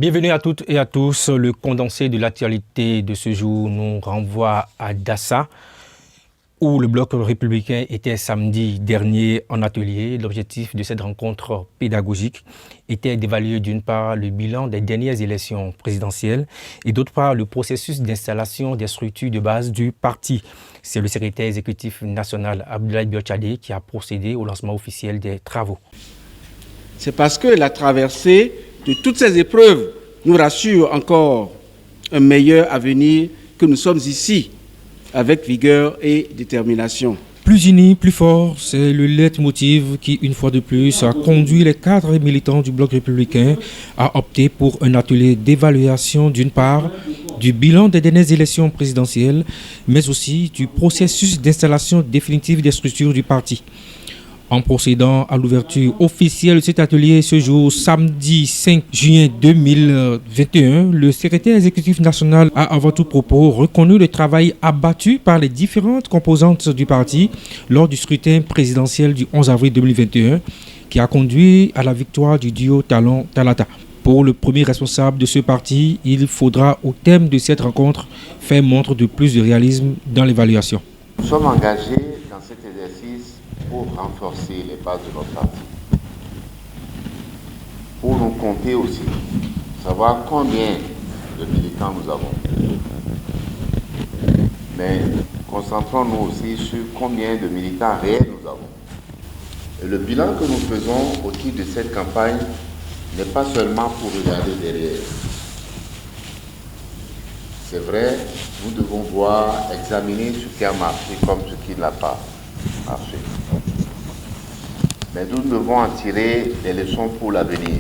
Bienvenue à toutes et à tous. Le condensé de l'actualité de ce jour nous renvoie à Dassa, où le bloc républicain était samedi dernier en atelier. L'objectif de cette rencontre pédagogique était d'évaluer d'une part le bilan des dernières élections présidentielles et d'autre part le processus d'installation des structures de base du parti. C'est le secrétaire exécutif national Abdoulaye Biotchadé qui a procédé au lancement officiel des travaux. C'est parce que la traversée de toutes ces épreuves nous rassure encore un meilleur avenir que nous sommes ici avec vigueur et détermination. Plus unis, plus forts, c'est le leitmotiv qui, une fois de plus, a conduit les cadres et militants du bloc républicain à opter pour un atelier d'évaluation d'une part du bilan des dernières élections présidentielles, mais aussi du processus d'installation définitive des structures du parti. En procédant à l'ouverture officielle de cet atelier ce jour, samedi 5 juin 2021, le secrétaire exécutif national a avant tout propos reconnu le travail abattu par les différentes composantes du parti lors du scrutin présidentiel du 11 avril 2021 qui a conduit à la victoire du duo Talon-Talata. Pour le premier responsable de ce parti, il faudra, au thème de cette rencontre, faire montre de plus de réalisme dans l'évaluation. Nous sommes engagés dans cet exercice pour renforcer les bases de notre parti, pour nous compter aussi, savoir combien de militants nous avons. Mais concentrons-nous aussi sur combien de militants réels nous avons. Et le bilan que nous faisons au titre de cette campagne n'est pas seulement pour regarder derrière. C'est vrai, nous devons voir, examiner ce qui a marché comme ce qui n'a pas marché. Mais nous devons en tirer des leçons pour l'avenir.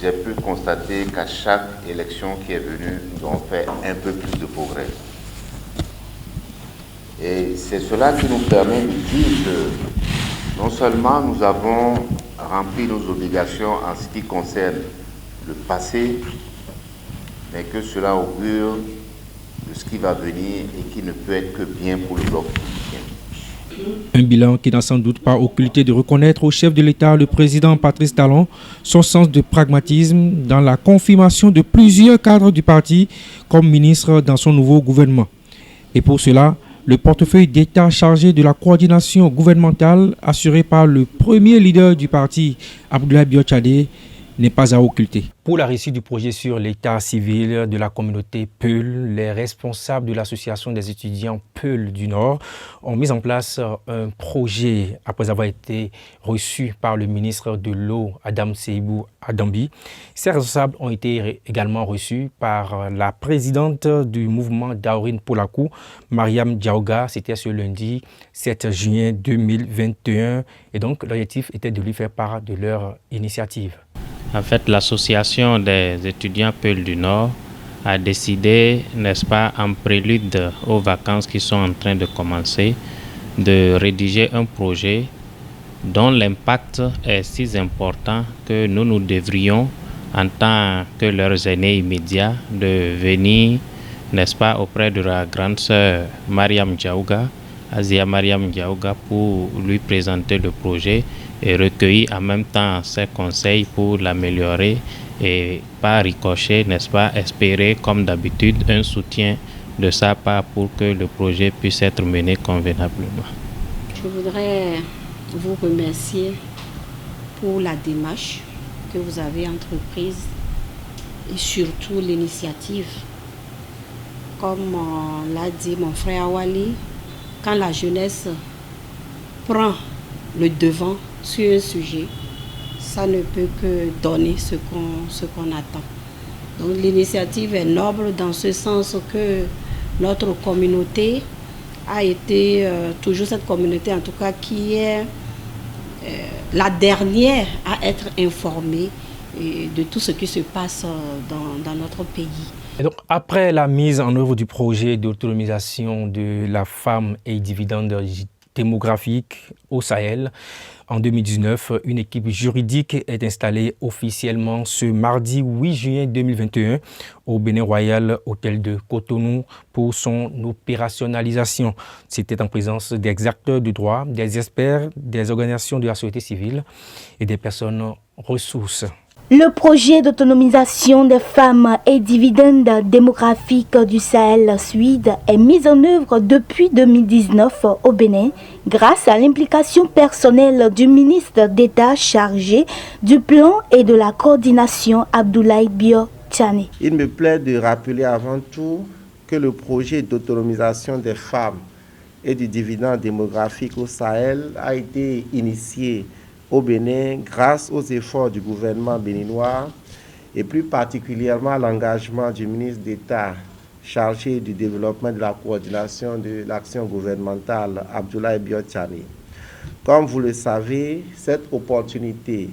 J'ai pu constater qu'à chaque élection qui est venue, nous avons fait un peu plus de progrès. Et c'est cela qui nous permet de dire que non seulement nous avons rempli nos obligations en ce qui concerne le passé, mais que cela augure de ce qui va venir et qui ne peut être que bien pour le bloc républicain. Un bilan qui n'a sans doute pas occulté de reconnaître au chef de l'État, le président Patrice Talon, son sens de pragmatisme dans la confirmation de plusieurs cadres du parti comme ministre dans son nouveau gouvernement. Et pour cela, le portefeuille d'État chargé de la coordination gouvernementale assuré par le premier leader du parti, Abdoulaye Biotchadé, n'est pas à occulter. Pour la réussite du projet sur l'état civil de la communauté Peul, les responsables de l'association des étudiants Peul du Nord ont mis en place un projet après avoir été reçus par le ministre de l'Eau, Adam Seibou Adambi. Ces responsables ont été également reçus par la présidente du mouvement Daorine Polakou, Mariam Diaouga. C'était ce lundi 7 juin 2021 et donc l'objectif était de lui faire part de leur initiative. En fait, l'association des étudiants Peul du Nord a décidé, n'est-ce pas, en prélude aux vacances qui sont en train de commencer, de rédiger un projet dont l'impact est si important que nous devrions, en tant que leurs aînés immédiats, de venir, n'est-ce pas, auprès de la grande sœur Mariam Diaouga, Asia Mariam Diaouga, pour lui présenter le projet et recueillir en même temps ses conseils pour l'améliorer et par ricochet, n'est-ce pas, espérer comme d'habitude un soutien de sa part pour que le projet puisse être mené convenablement. Je voudrais vous remercier pour la démarche que vous avez entreprise et surtout l'initiative. Comme l'a dit mon frère Awali, quand la jeunesse prend le devant sur un sujet, ça ne peut que donner ce qu'on attend. Donc l'initiative est noble dans ce sens que notre communauté a été, toujours cette communauté en tout cas, qui est la dernière à être informée de tout ce qui se passe dans notre pays. Et donc, après la mise en œuvre du projet d'autonomisation de la femme et dividendes démographiques au Sahel, en 2019, une équipe juridique est installée officiellement ce mardi 8 juin 2021 au Bénin Royal Hôtel de Cotonou pour son opérationnalisation. C'était en présence des acteurs du droit, des experts, des organisations de la société civile et des personnes ressources. Le projet d'autonomisation des femmes et dividende démographique du Sahel Suède est mis en œuvre depuis 2019 au Bénin grâce à l'implication personnelle du ministre d'État chargé du plan et de la coordination Abdoulaye Bio Tchane. Il me plaît de rappeler avant tout que le projet d'autonomisation des femmes et du dividende démographique au Sahel a été initié au Bénin grâce aux efforts du gouvernement béninois et plus particulièrement à l'engagement du ministre d'État chargé du développement de la coordination de l'action gouvernementale Abdoulaye Bio Tchane. Comme vous le savez, cette opportunité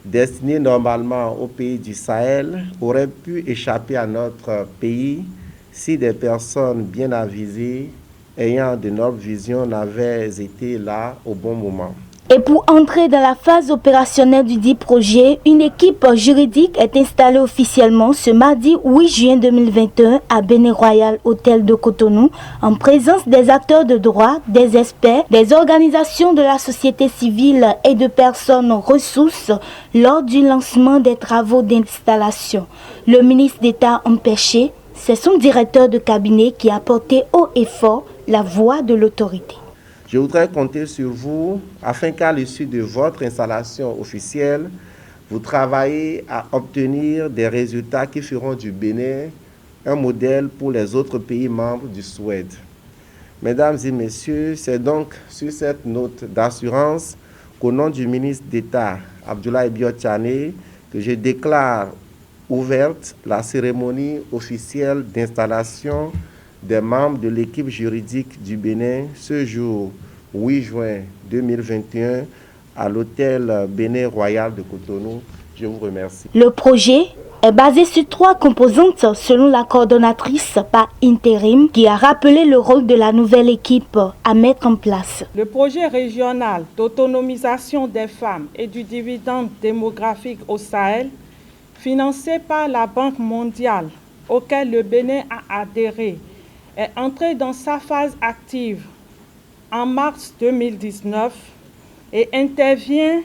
destinée normalement aux pays du Sahel aurait pu échapper à notre pays si des personnes bien avisées ayant de nobles visions n'avaient été là au bon moment. Et pour entrer dans la phase opérationnelle du dit projet, une équipe juridique est installée officiellement ce mardi 8 juin 2021 à Bénin Royal Hôtel de Cotonou en présence des acteurs de droit, des experts, des organisations de la société civile et de personnes ressources lors du lancement des travaux d'installation. Le ministre d'État empêché, c'est son directeur de cabinet qui a porté haut et fort la voix de l'autorité. Je voudrais compter sur vous afin qu'à l'issue de votre installation officielle, vous travaillez à obtenir des résultats qui feront du Bénin un modèle pour les autres pays membres du Suède. Mesdames et messieurs, c'est donc sur cette note d'assurance qu'au nom du ministre d'État Abdoulaye Bio Tchane que je déclare ouverte la cérémonie officielle d'installation des membres de l'équipe juridique du Bénin ce jour 8 juin 2021 à l'hôtel Bénin Royal de Cotonou. Je vous remercie. Le projet est basé sur 3 composantes selon la coordonnatrice par intérim qui a rappelé le rôle de la nouvelle équipe à mettre en place. Le projet régional d'autonomisation des femmes et du dividende démographique au Sahel, financé par la Banque mondiale auquel le Bénin a adhéré, est entré dans sa phase active en mars 2019 et intervient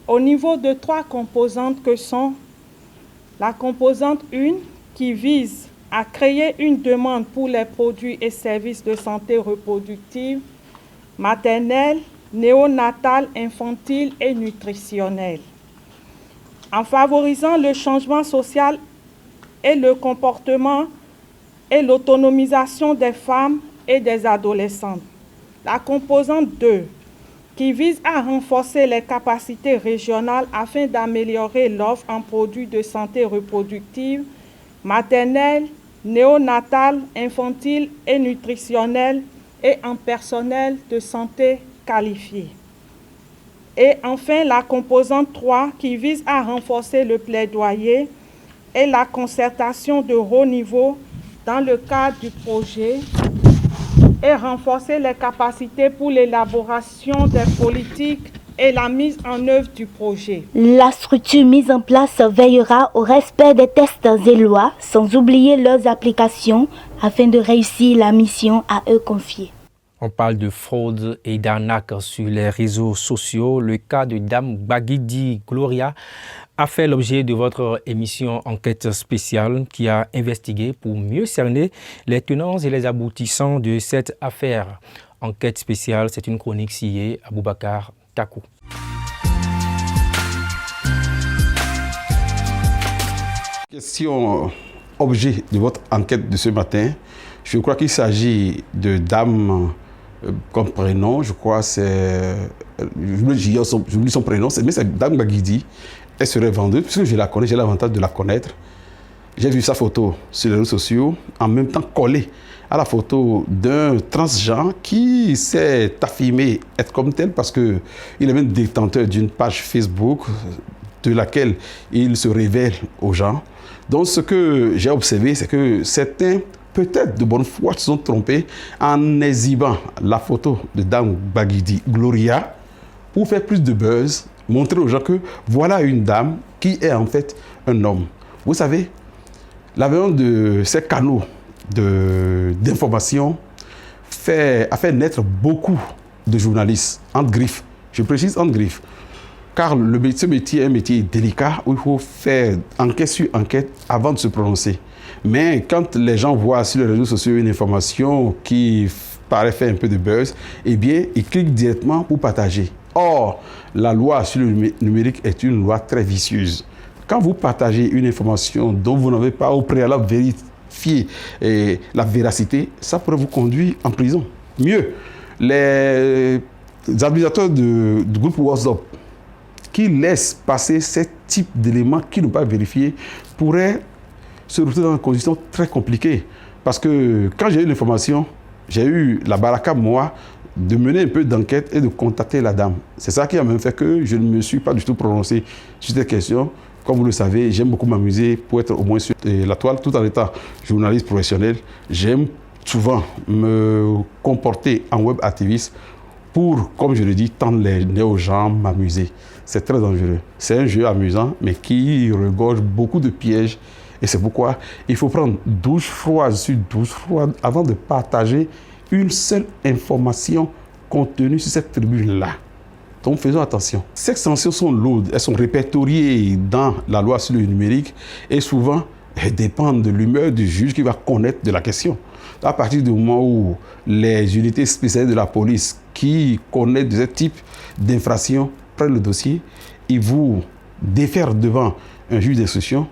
au niveau de 3 composantes que sont la composante 1 qui vise à créer une demande pour les produits et services de santé reproductive, maternelle, néonatale, infantile et nutritionnelle, en favorisant le changement social et le comportement et l'autonomisation des femmes et des adolescentes. La composante 2, qui vise à renforcer les capacités régionales afin d'améliorer l'offre en produits de santé reproductive, maternelle, néonatale, infantile et nutritionnelle et en personnel de santé qualifié. Et enfin, la composante 3, qui vise à renforcer le plaidoyer et la concertation de haut niveau dans le cadre du projet et renforcer les capacités pour l'élaboration des politiques et la mise en œuvre du projet. La structure mise en place veillera au respect des tests et lois, sans oublier leurs applications, afin de réussir la mission à eux confiée. On parle de fraude et d'arnaque sur les réseaux sociaux. Le cas de Dame Bagidi Gloria a fait l'objet de votre émission Enquête spéciale qui a investigué pour mieux cerner les tenants et les aboutissants de cette affaire. Enquête spéciale, c'est une chronique signée Aboubacar Takou. Question objet de votre enquête de ce matin, je crois qu'il s'agit de Dame comme prénom, je crois c'est... J'oublie son prénom, mais c'est Dame Bagidi. Elle serait vendeuse, puisque je la connais, j'ai l'avantage de la connaître. J'ai vu sa photo sur les réseaux sociaux, en même temps collée à la photo d'un transgenre qui s'est affirmé être comme tel parce qu'il est même détenteur d'une page Facebook de laquelle il se révèle aux gens. Donc ce que j'ai observé, c'est que certains, peut-être de bonne foi, se sont trompés en exhibant la photo de Dame Bagidi Gloria pour faire plus de buzz, montrer aux gens que voilà une dame qui est en fait un homme. Vous savez, l'avènement de ces canaux d'information a fait naître beaucoup de journalistes, entre griffes, je précise entre griffes, car ce métier est un métier délicat où il faut faire enquête sur enquête avant de se prononcer. Mais quand les gens voient sur les réseaux sociaux une information qui paraît faire un peu de buzz, eh bien, ils cliquent directement pour partager. Or, la loi sur le numérique est une loi très vicieuse. Quand vous partagez une information dont vous n'avez pas au préalable vérifié la véracité, ça pourrait vous conduire en prison. Mieux, les administrateurs du groupe WhatsApp qui laissent passer ce type d'éléments qui n'ont pas vérifié pourraient se retrouver dans une condition très compliquée. Parce que quand j'ai eu l'information, j'ai eu la baraka, moi, de mener un peu d'enquête et de contacter la dame. C'est ça qui a même fait que je ne me suis pas du tout prononcé sur cette question. Comme vous le savez, j'aime beaucoup m'amuser pour être au moins sur la toile, tout en étant journaliste professionnel. J'aime souvent me comporter en web activiste pour, comme je le dis, tendre les nez aux gens, m'amuser. C'est très dangereux. C'est un jeu amusant, mais qui regorge beaucoup de pièges. Et c'est pourquoi il faut prendre douche froide sur douche froide avant de partager une seule information contenue sur cette tribune-là. Donc faisons attention. Ces sanctions sont lourdes, elles sont répertoriées dans la loi sur le numérique et souvent elles dépendent de l'humeur du juge qui va connaître de la question. À partir du moment où les unités spécialisées de la police qui connaissent de ce type d'infraction prennent le dossier, ils vous défèrent devant un juge d'instruction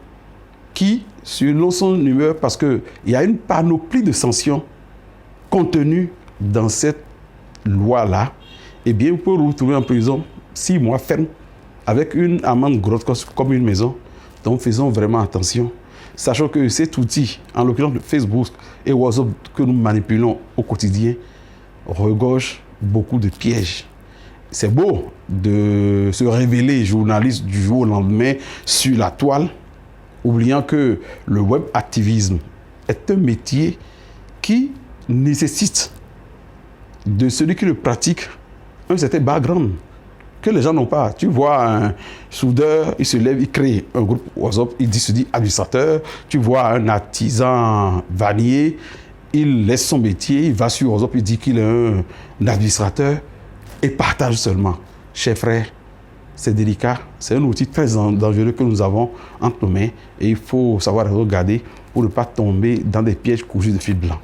qui, selon son humeur, parce qu'il y a une panoplie de sanctions contenues dans cette loi-là, eh bien, vous pouvez vous retrouver en prison 6 mois ferme avec une amende grosse comme une maison. Donc, faisons vraiment attention. Sachant que cet outil, en l'occurrence Facebook et WhatsApp que nous manipulons au quotidien, regorge beaucoup de pièges. C'est beau de se révéler journaliste du jour au lendemain sur la toile, oubliant que le web activisme est un métier qui nécessite de celui qui le pratique un certain background que les gens n'ont pas. Tu vois un soudeur, il se lève, il crée un groupe WhatsApp, il se dit administrateur. Tu vois un artisan vannier, il laisse son métier, il va sur WhatsApp, il dit qu'il est un administrateur et partage seulement. Chers frères, c'est délicat, c'est un outil très dangereux que nous avons entre nos mains et il faut savoir regarder pour ne pas tomber dans des pièges cousus de fil blanc.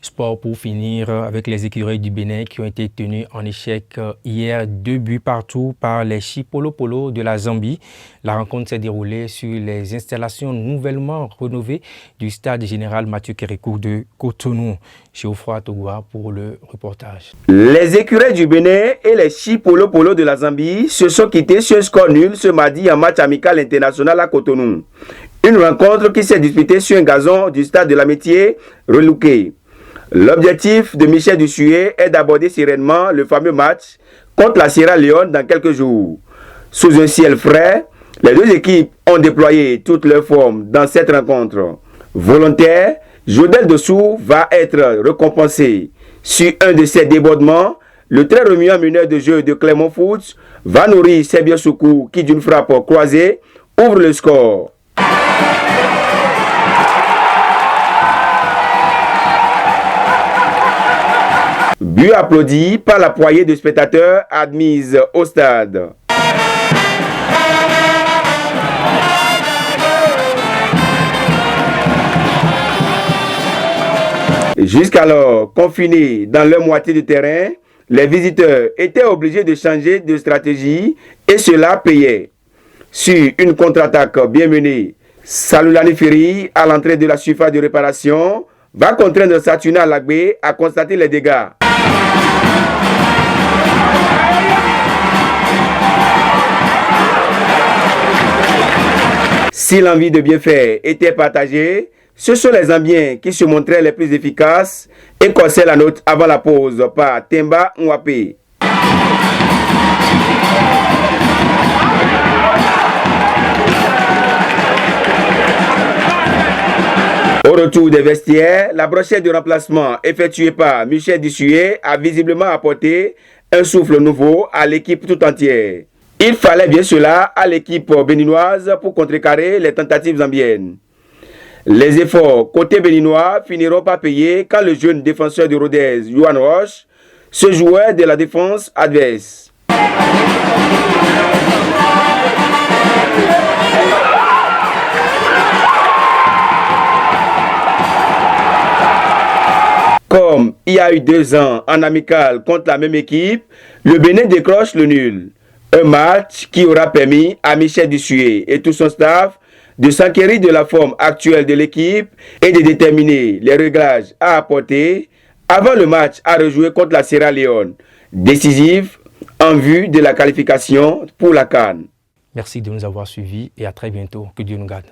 Sport pour finir avec les écureuils du Bénin qui ont été tenus en échec hier, 2 buts partout par les Chipolo de la Zambie. La rencontre s'est déroulée sur les installations nouvellement rénovées du stade général Mathieu Kérékou de Cotonou. Geoffroy Togoua pour le reportage. Les écureuils du Bénin et les Chipolo de la Zambie se sont quittés sur un score nul ce mardi en match amical international à Cotonou. Une rencontre qui s'est disputée sur un gazon du stade de l'Amitié relooké. L'objectif de Michel Dussuet est d'aborder sereinement le fameux match contre la Sierra Leone dans quelques jours. Sous un ciel frais, les deux équipes ont déployé toutes leurs formes dans cette rencontre. Volontaire, Jodel Dossou va être récompensé. Sur un de ses débordements, le très remuant meneur de jeu de Clermont Foot va nourrir Sebia Soukou qui d'une frappe croisée ouvre le score. But applaudi par la poignée de spectateurs admise au stade. Jusqu'alors, confinés dans leur moitié de terrain, les visiteurs étaient obligés de changer de stratégie et cela payait. Sur une contre-attaque bien menée, Saloulani Ferry, à l'entrée de la surface de réparation, va contraindre Satuna Lagbé à constater les dégâts. Si l'envie de bien faire était partagée, ce sont les Zambiens qui se montraient les plus efficaces et corsaient la note avant la pause par Temba Nwapé. Au retour des vestiaires, la brochette de remplacement effectuée par Michel Dussuet a visiblement apporté un souffle nouveau à l'équipe tout entière. Il fallait bien cela à l'équipe béninoise pour contrecarrer les tentatives zambiennes. Les efforts côté béninois finiront par payer quand le jeune défenseur de Rodez, Yohan Roche, se jouait de la défense adverse. Comme il y a eu 2 ans en amical contre la même équipe, le Bénin décroche le nul. Un match qui aura permis à Michel Dussuet et tout son staff de s'enquérir de la forme actuelle de l'équipe et de déterminer les réglages à apporter avant le match à rejouer contre la Sierra Leone, décisif en vue de la qualification pour la CAN. Merci de nous avoir suivis et à très bientôt. Que Dieu nous garde.